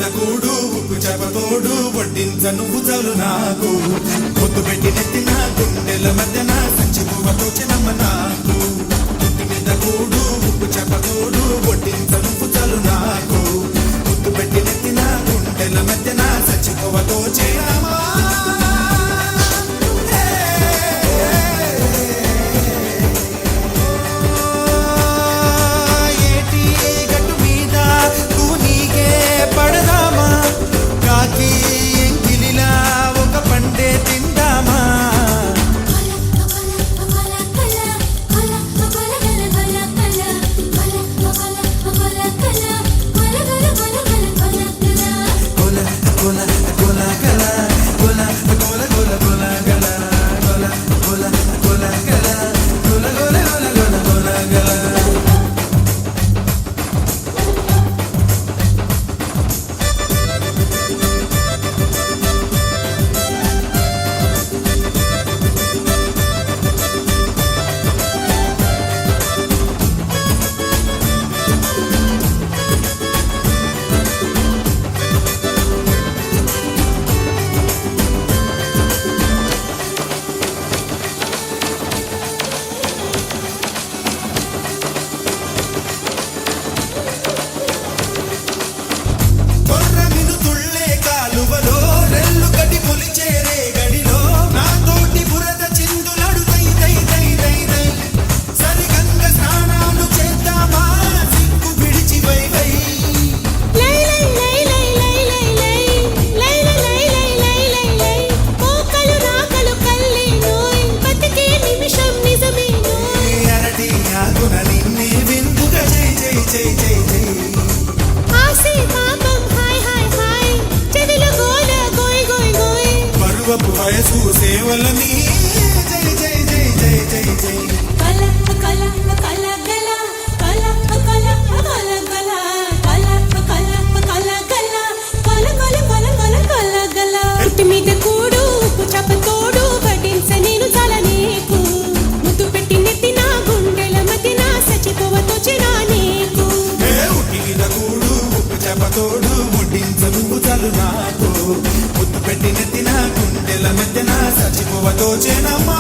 మీద కూడు ఉప్పు చేపతోడు వడ్డించ నువ్వు చాలు నాకు పొద్దు పెట్టి నెత్తిన గుండెల మధ్యన సంచి పువ్వతో చిన్నమ్మ నాకు పొద్దు మీద కూడు ఉప్పు చేపతోడు వడ్డించ నువ్వు చాలు నాకు పొద్దు పెట్టి నెత్తిన గుండెల మధ్యన సంచి పువ్వతో చిన్నమ్మ వయసు సేవలని జై జై జై జై జై జై కల కల కల గల కల కల కల గల కల కల కల గల కల కల కల కల కల గల ఇంటి మీద కూడు ఉప్పు చేపతోడు వడ్డించ నేను చాలా నీకు ముద్దు పెట్టి నెత్తిన గుండెల మధ్యన సచిపోవతో చిరా నీకు ఇంటి మీద కూడు ఉప్పు చేపతోడు వడ్డించ నువ్వు చాలు నాకు ముద్దు పెట్టి నెత్తిన గుండెల మధ్యన సచిపోవతో చిన్నమ్మ